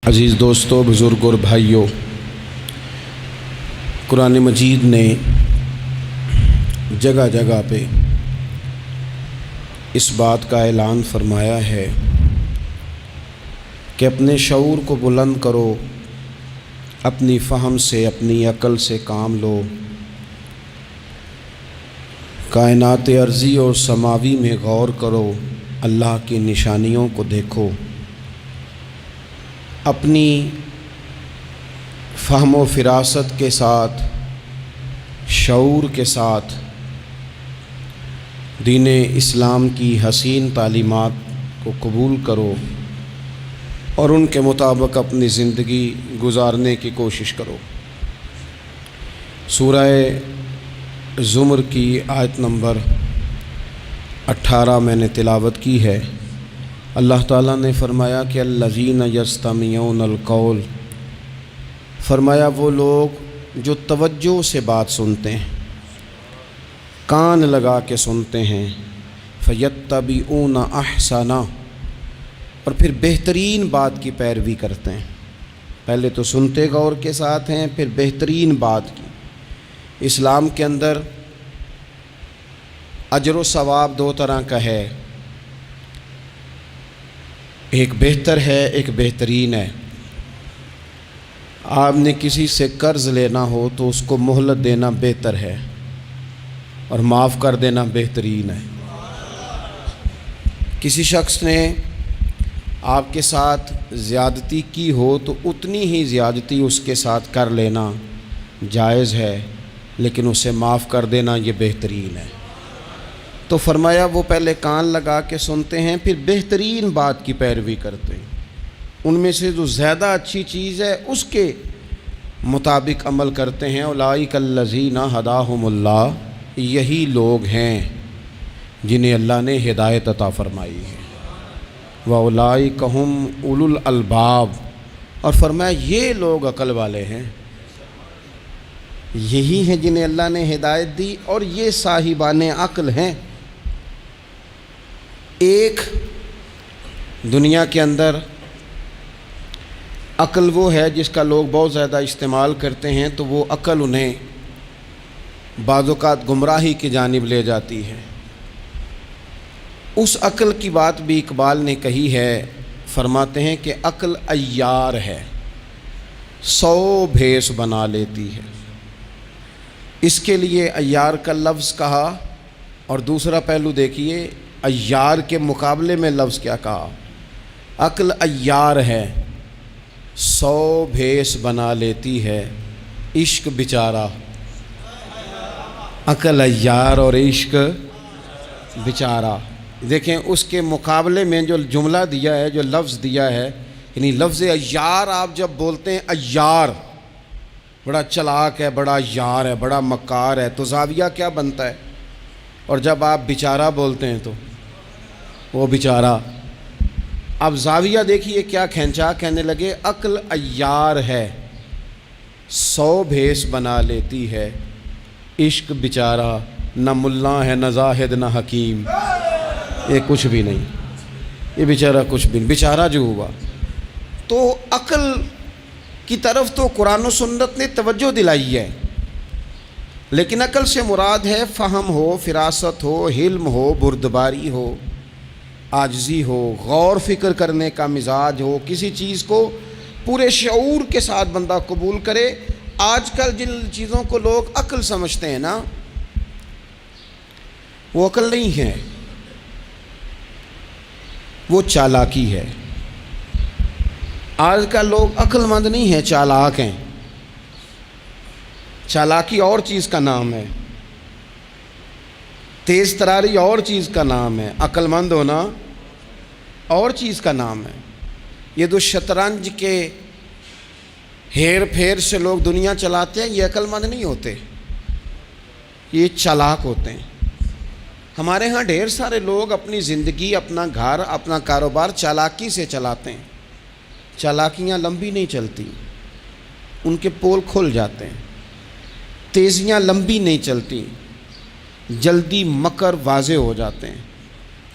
عزیز دوستو، بزرگ اور بھائیوں، قرآن مجید نے جگہ جگہ پہ اس بات کا اعلان فرمایا ہے کہ اپنے شعور کو بلند کرو، اپنی فہم سے، اپنی عقل سے کام لو، کائنات ارضی اور سماوی میں غور کرو، اللہ کی نشانیوں کو دیکھو، اپنی فہم و فراست کے ساتھ، شعور کے ساتھ دین اسلام کی حسین تعلیمات کو قبول کرو اور ان کے مطابق اپنی زندگی گزارنے کی کوشش کرو۔ سورہ زمر کی آیت نمبر 18 میں نے تلاوت کی ہے۔ اللہ تعالیٰ نے فرمایا کہ الذین یستمعون القول، فرمایا وہ لوگ جو توجہ سے بات سنتے ہیں، کان لگا کے سنتے ہیں، فیتبعون احسنہ، اور پھر بہترین بات کی پیروی کرتے ہیں۔ پہلے تو سنتے غور کے ساتھ ہیں، پھر بہترین بات کی۔ اسلام کے اندر اجر و ثواب دو طرح کا ہے، ایک بہتر ہے، ایک بہترین ہے۔ آپ نے کسی سے قرض لینا ہو تو اس کو مہلت دینا بہتر ہے اور معاف کر دینا بہترین ہے۔ کسی شخص نے آپ کے ساتھ زیادتی کی ہو تو اتنی ہی زیادتی اس کے ساتھ کر لینا جائز ہے، لیکن اسے معاف کر دینا یہ بہترین ہے۔ تو فرمایا وہ پہلے کان لگا کے سنتے ہیں، پھر بہترین بات کی پیروی کرتے ہیں، ان میں سے جو زیادہ اچھی چیز ہے اس کے مطابق عمل کرتے ہیں۔ اولئک الذین ھداھم اللہ، یہی لوگ ہیں جنہیں اللہ نے ہدایت عطا فرمائی ہے۔ وَأُولَئِکَ هُمْ أُولُو الْأَلْبَابِ، اور فرمایا یہ لوگ عقل والے ہیں، یہی ہیں جنہیں اللہ نے ہدایت دی اور یہ صاحبان عقل ہیں۔ ایک دنیا کے اندر عقل وہ ہے جس کا لوگ بہت زیادہ استعمال کرتے ہیں، تو وہ عقل انہیں بعض اوقات گمراہی کی جانب لے جاتی ہے۔ اس عقل کی بات بھی اقبال نے کہی ہے، فرماتے ہیں کہ عقل عیار ہے، 100 بھیس بنا لیتی ہے۔ اس کے لیے عیار کا لفظ کہا، اور دوسرا پہلو دیکھیے عیار کے مقابلے میں لفظ کیا کہا۔ عقل عیار ہے، 100 بھیس بنا لیتی ہے، عشق بیچارہ۔ عقل عیار اور عشق بیچارہ، دیکھیں اس کے مقابلے میں جو جملہ دیا ہے، جو لفظ دیا ہے، یعنی لفظ عیار آپ جب بولتے ہیں عیار بڑا چلاک ہے، بڑا یار ہے، بڑا مکار ہے، تو زاویہ کیا بنتا ہے؟ اور جب آپ بیچارہ بولتے ہیں تو وہ بیچارہ۔ اب زاویہ دیکھیے کیا کھینچا، کہنے لگے عقل عیار ہے، 100 بھیس بنا لیتی ہے، عشق بیچارہ، نہ ملا ہے، نہ زاہد، نہ حکیم، یہ کچھ بھی نہیں، یہ بیچارہ کچھ بھی نہیں، بیچارہ جو ہوا۔ تو عقل کی طرف تو قرآن و سنت نے توجہ دلائی ہے، لیکن عقل سے مراد ہے فہم ہو، فراست ہو، حلم ہو، بردباری ہو، عاجزی ہو، غور فکر کرنے کا مزاج ہو، کسی چیز کو پورے شعور کے ساتھ بندہ قبول کرے۔ آج کل جن چیزوں کو لوگ عقل سمجھتے ہیں نا، وہ عقل نہیں ہے، وہ چالاکی ہے۔ آج کل لوگ عقل مند نہیں ہیں، چالاک ہیں۔ چالاکی اور چیز کا نام ہے، تیز تراری اور چیز کا نام ہے، عقل مند ہونا اور چیز کا نام ہے۔ یہ جو شطرنج کے ہیر پھیر سے لوگ دنیا چلاتے ہیں، یہ عقل مند نہیں ہوتے، یہ چالاک ہوتے ہیں۔ ہمارے ہاں ڈھیر سارے لوگ اپنی زندگی، اپنا گھر، اپنا کاروبار چالاکی سے چلاتے ہیں۔ چالاکیاں لمبی نہیں چلتی، ان کے پول کھل جاتے ہیں۔ تیزیاں لمبی نہیں چلتی، جلدی مکر واضح ہو جاتے ہیں۔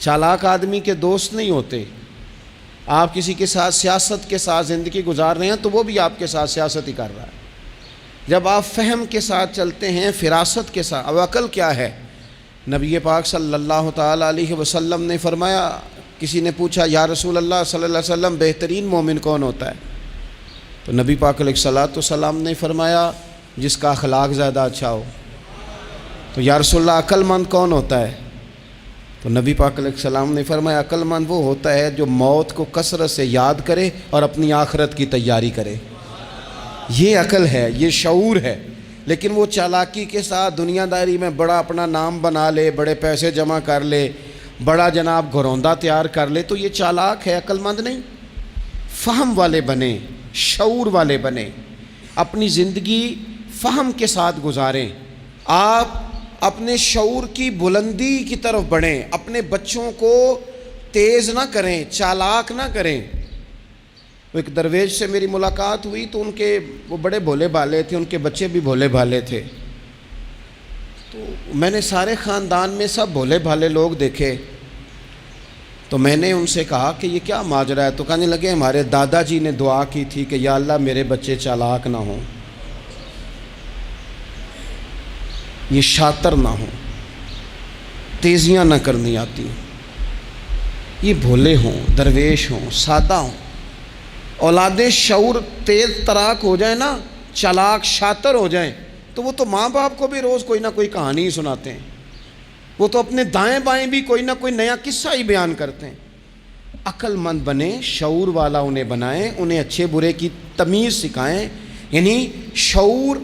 چالاک آدمی کے دوست نہیں ہوتے، آپ کسی کے ساتھ سیاست کے ساتھ زندگی گزار رہے ہیں تو وہ بھی آپ کے ساتھ سیاست ہی کر رہا ہے۔ جب آپ فہم کے ساتھ چلتے ہیں، فراست کے ساتھ، اب عقل کیا ہے؟ نبی پاک صلی اللہ تعالیٰ علیہ وسلم نے فرمایا، کسی نے پوچھا یا رسول اللہ صلی اللہ علیہ وسلم بہترین مومن کون ہوتا ہے؟ تو نبی پاک علیہ الصلوۃ والسلام نے فرمایا جس کا اخلاق زیادہ اچھا ہو۔ تو یا رسول اللہ عقل مند کون ہوتا ہے؟ تو نبی پاک علیہ السلام نے فرمایا عقل مند وہ ہوتا ہے جو موت کو کثرت سے یاد کرے اور اپنی آخرت کی تیاری کرے۔ یہ عقل ہے، یہ شعور ہے۔ لیکن وہ چالاکی کے ساتھ دنیا داری میں بڑا اپنا نام بنا لے، بڑے پیسے جمع کر لے، بڑا جناب گھروندہ تیار کر لے، تو یہ چالاک ہے، عقل مند نہیں۔ فہم والے بنیں، شعور والے بنیں، اپنی زندگی فہم کے ساتھ گزاریں۔ آپ اپنے شعور کی بلندی کی طرف بڑھیں، اپنے بچوں کو تیز نہ کریں، چالاک نہ کریں۔ ایک درویش سے میری ملاقات ہوئی تو وہ بڑے بھولے بھالے تھے، ان کے بچے بھی بھولے بھالے تھے۔ تو میں نے سارے خاندان میں سب بھولے بھالے لوگ دیکھے، تو میں نے ان سے کہا کہ یہ کیا ماجرا ہے؟ تو کہنے لگے ہمارے دادا جی نے دعا کی تھی کہ یا اللہ میرے بچے چالاک نہ ہوں، یہ شاطر نہ ہوں، تیزیاں نہ کرنی آتی، یہ بھولے ہوں، درویش ہوں، سادہ ہوں۔ اولادیں شعور تیز تراک ہو جائیں نا، چالاک شاطر ہو جائیں، تو وہ تو ماں باپ کو بھی روز کوئی نہ کوئی کہانی سناتے ہیں، وہ تو اپنے دائیں بائیں بھی کوئی نہ کوئی نیا قصہ ہی بیان کرتے ہیں۔ عقل مند بنیں، شعور والا انہیں بنائیں، انہیں اچھے برے کی تمیز سکھائیں۔ یعنی شعور،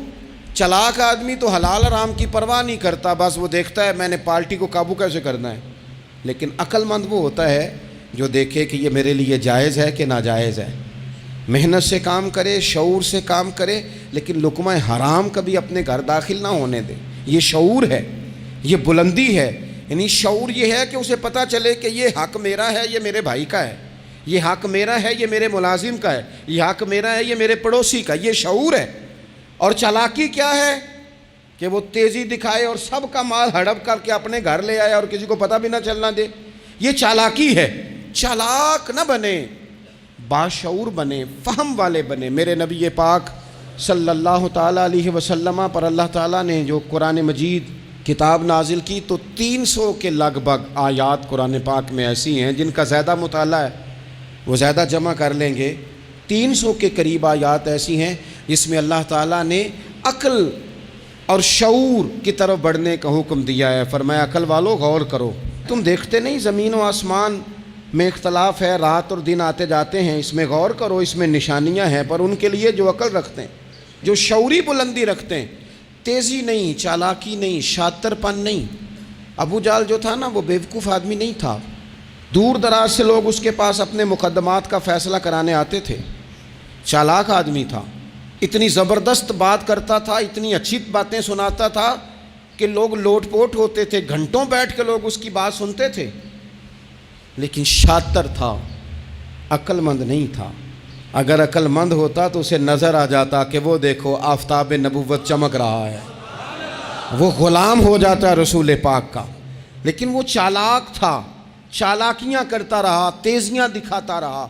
چالاک آدمی تو حلال حرام کی پرواہ نہیں کرتا، بس وہ دیکھتا ہے میں نے پارٹی کو قابو کیسے کرنا ہے۔ لیکن عقل مند وہ ہوتا ہے جو دیکھے کہ یہ میرے لیے جائز ہے کہ ناجائز ہے، محنت سے کام کرے، شعور سے کام کرے، لیکن لقمہ حرام کبھی اپنے گھر داخل نہ ہونے دے۔ یہ شعور ہے، یہ بلندی ہے۔ یعنی شعور یہ ہے کہ اسے پتہ چلے کہ یہ حق میرا ہے، یہ میرے بھائی کا ہے، یہ حق میرا ہے، یہ میرے ملازم کا ہے، یہ حق میرا ہے، یہ میرے پڑوسی کا۔ یہ شعور ہے۔ اور چالاکی کیا ہے؟ کہ وہ تیزی دکھائے اور سب کا مال ہڑپ کر کے اپنے گھر لے آئے اور کسی کو پتہ بھی نہ چلنا دے۔ یہ چالاکی ہے۔ چالاک نہ بنے، باشعور بنے، فہم والے بنے۔ میرے نبی پاک صلی اللہ تعالیٰ علیہ وسلم پر اللہ تعالیٰ نے جو قرآن مجید کتاب نازل کی تو 300 کے لگ بھگ آیات قرآن پاک میں ایسی ہیں جن کا زیادہ مطالعہ ہے، وہ زیادہ جمع کر لیں گے۔ 300 کے قریب آیات ایسی ہیں جس میں اللہ تعالیٰ نے عقل اور شعور کی طرف بڑھنے کا حکم دیا ہے۔ فرمایا عقل والو غور کرو، تم دیکھتے نہیں زمین و آسمان میں اختلاف ہے، رات اور دن آتے جاتے ہیں، اس میں غور کرو، اس میں نشانیاں ہیں پر ان کے لیے جو عقل رکھتے ہیں، جو شعوری بلندی رکھتے ہیں۔ تیزی نہیں، چالاکی نہیں، شاطر پن نہیں۔ ابو جہل جو تھا نا وہ بیوقوف آدمی نہیں تھا، دور دراز سے لوگ اس کے پاس اپنے مقدمات کا فیصلہ کرانے آتے تھے۔ چالاک آدمی تھا، اتنی زبردست بات کرتا تھا، اتنی اچھی باتیں سناتا تھا کہ لوگ لوٹ پوٹ ہوتے تھے، گھنٹوں بیٹھ کے لوگ اس کی بات سنتے تھے۔ لیکن شاطر تھا، عقل مند نہیں تھا۔ اگر عقل مند ہوتا تو اسے نظر آ جاتا کہ وہ دیکھو آفتاب نبوت چمک رہا ہے، وہ غلام ہو جاتا رسول پاک کا۔ لیکن وہ چالاک تھا، چالاکیاں کرتا رہا، تیزیاں دکھاتا رہا۔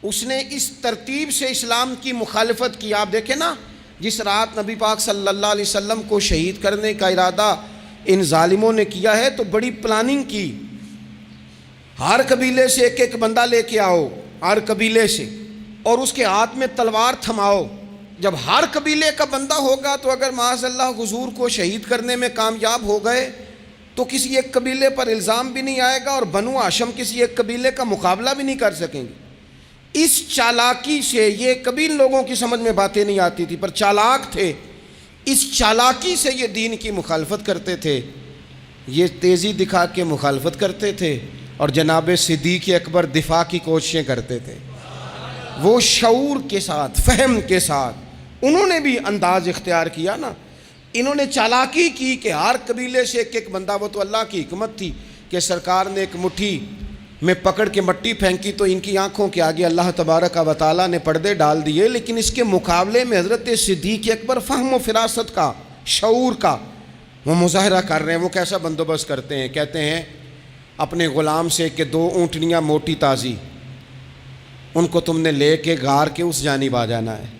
اس نے اس ترتیب سے اسلام کی مخالفت کی۔ آپ دیکھیں نا، جس رات نبی پاک صلی اللہ علیہ وسلم کو شہید کرنے کا ارادہ ان ظالموں نے کیا ہے تو بڑی پلاننگ کی۔ ہر قبیلے سے ایک ایک بندہ لے کے آؤ، ہر قبیلے سے، اور اس کے ہاتھ میں تلوار تھماؤ۔ جب ہر قبیلے کا بندہ ہوگا تو اگر معاذ اللہ حضور کو شہید کرنے میں کامیاب ہو گئے تو کسی ایک قبیلے پر الزام بھی نہیں آئے گا اور بنو ہاشم کسی ایک قبیلے کا مقابلہ بھی نہیں کر سکیں گے۔ اس چالاکی سے، یہ کبھی لوگوں کی سمجھ میں باتیں نہیں آتی تھی پر چالاک تھے، اس چالاکی سے یہ دین کی مخالفت کرتے تھے، یہ تیزی دکھا کے مخالفت کرتے تھے، اور جناب صدیق اکبر دفاع کی کوششیں کرتے تھے۔ وہ شعور کے ساتھ، فہم کے ساتھ انہوں نے بھی انداز اختیار کیا نا۔ انہوں نے چالاکی کی کہ ہر قبیلے سے ایک ایک بندہ، وہ تو اللہ کی حکمت تھی کہ سرکار نے ایک مٹھی میں پکڑ کے مٹی پھینکی تو ان کی آنکھوں کے آگے اللہ تبارک و تعالیٰ نے پردے ڈال دیے، لیکن اس کے مقابلے میں حضرت صدیق اکبر فہم و فراست کا، شعور کا وہ مظاہرہ کر رہے ہیں۔ وہ کیسا بندوبست کرتے ہیں؟ کہتے ہیں اپنے غلام سے کہ 2 اونٹنیاں موٹی تازی ان کو تم نے لے کے غار کے اس جانب آ جانا ہے۔